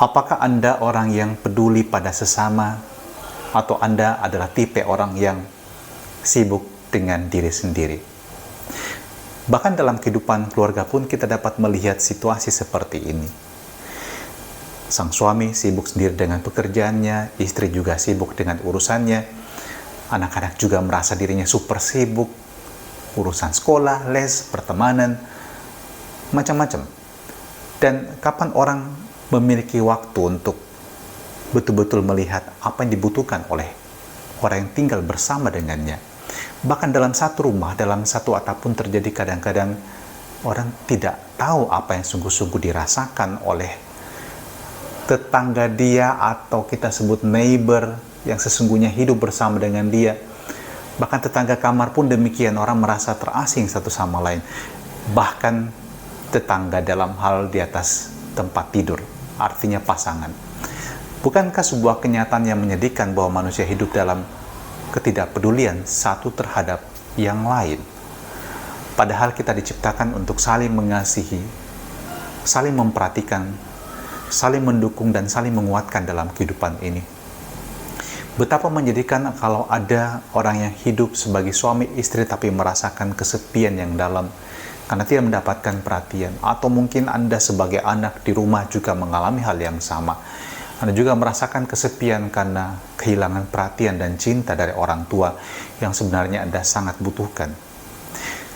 Apakah Anda orang yang peduli pada sesama, atau Anda adalah tipe orang yang sibuk dengan diri sendiri? Bahkan dalam kehidupan keluarga pun kita dapat melihat situasi seperti ini. Sang suami sibuk sendiri dengan pekerjaannya, istri juga sibuk dengan urusannya, anak-anak juga merasa dirinya super sibuk, urusan sekolah, les, pertemanan, macam-macam. Dan kapan orang memiliki waktu untuk betul-betul melihat apa yang dibutuhkan oleh orang yang tinggal bersama dengannya? Bahkan dalam satu rumah, dalam satu atap pun terjadi kadang-kadang orang tidak tahu apa yang sungguh-sungguh dirasakan oleh tetangga dia, atau kita sebut neighbor, yang sesungguhnya hidup bersama dengan dia. Bahkan tetangga kamar pun demikian, orang merasa terasing satu sama lain. Bahkan tetangga dalam hal di atas tempat tidur, artinya pasangan. Bukankah sebuah kenyataan yang menyedihkan bahwa manusia hidup dalam ketidakpedulian satu terhadap yang lain? Padahal kita diciptakan untuk saling mengasihi, saling memperhatikan, saling mendukung, dan saling menguatkan dalam kehidupan ini. Betapa menyedihkan kalau ada orang yang hidup sebagai suami istri tapi merasakan kesepian yang dalam karena tidak mendapatkan perhatian. Atau mungkin Anda sebagai anak di rumah juga mengalami hal yang sama. Anda juga merasakan kesepian karena kehilangan perhatian dan cinta dari orang tua yang sebenarnya Anda sangat butuhkan.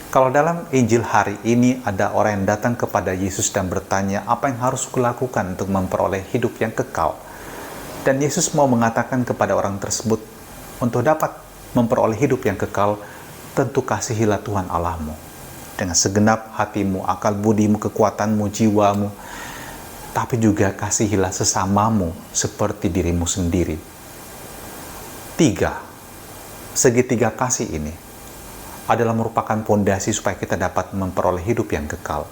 Kalau dalam Injil hari ini ada orang yang datang kepada Yesus dan bertanya, apa yang harus kulakukan untuk memperoleh hidup yang kekal? Dan Yesus mau mengatakan kepada orang tersebut, untuk dapat memperoleh hidup yang kekal, tentu kasihilah Tuhan Allahmu dengan segenap hatimu, akal budimu, kekuatanmu, jiwamu, tapi juga kasihilah sesamamu seperti dirimu sendiri. 3. Segitiga kasih ini adalah merupakan fondasi supaya kita dapat memperoleh hidup yang kekal.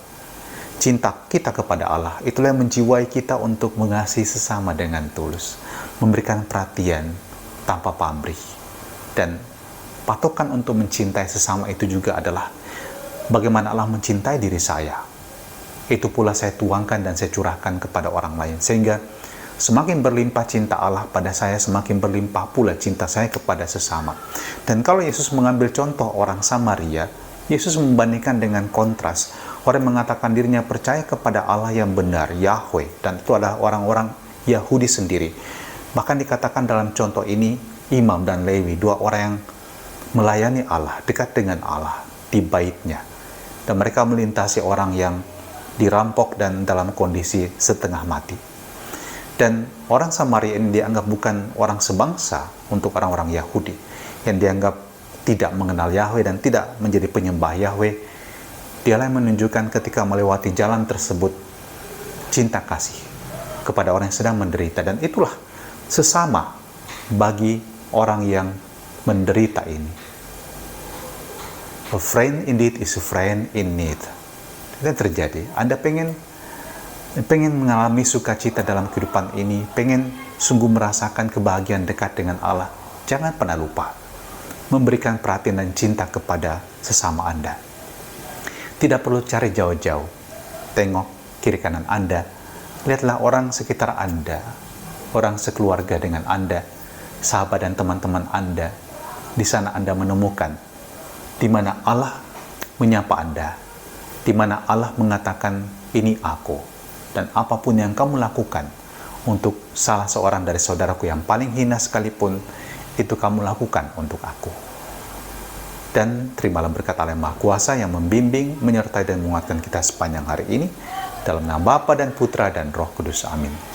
Cinta kita kepada Allah, itulah yang menjiwai kita untuk mengasihi sesama dengan tulus, memberikan perhatian tanpa pamrih. Dan patokan untuk mencintai sesama itu juga adalah bagaimana Allah mencintai diri saya. Itu pula saya tuangkan dan saya curahkan kepada orang lain. Sehingga semakin berlimpah cinta Allah pada saya, semakin berlimpah pula cinta saya kepada sesama. Dan kalau Yesus mengambil contoh orang Samaria, Yesus membandingkan dengan kontras. Orang yang mengatakan dirinya percaya kepada Allah yang benar, Yahweh, dan itu adalah orang-orang Yahudi sendiri. Bahkan dikatakan dalam contoh ini, Imam dan Lewi, dua orang yang melayani Allah, dekat dengan Allah di baitnya. Dan mereka melintasi orang yang dirampok dan dalam kondisi setengah mati. Dan orang Samaria ini dianggap bukan orang sebangsa untuk orang-orang Yahudi, yang dianggap tidak mengenal Yahweh dan tidak menjadi penyembah Yahweh. Dialah yang menunjukkan ketika melewati jalan tersebut cinta kasih kepada orang yang sedang menderita. Dan itulah sesama bagi orang yang menderita ini. A friend indeed is a friend in need. Itu yang terjadi. Anda pengen mengalami sukacita dalam kehidupan ini, pengen sungguh merasakan kebahagiaan dekat dengan Allah, jangan pernah lupa memberikan perhatian dan cinta kepada sesama Anda. Tidak perlu cari jauh-jauh. Tengok kiri kanan Anda, lihatlah orang sekitar Anda, orang sekeluarga dengan Anda, sahabat dan teman-teman Anda. Di sana Anda menemukan di mana Allah menyapa Anda, di mana Allah mengatakan, ini aku. Dan apapun yang kamu lakukan untuk salah seorang dari saudaraku yang paling hina sekalipun, itu kamu lakukan untuk aku. Dan terimalah berkat Allah yang Maha Kuasa yang membimbing, menyertai dan menguatkan kita sepanjang hari ini. Dalam nama Bapa dan Putra dan Roh Kudus. Amin.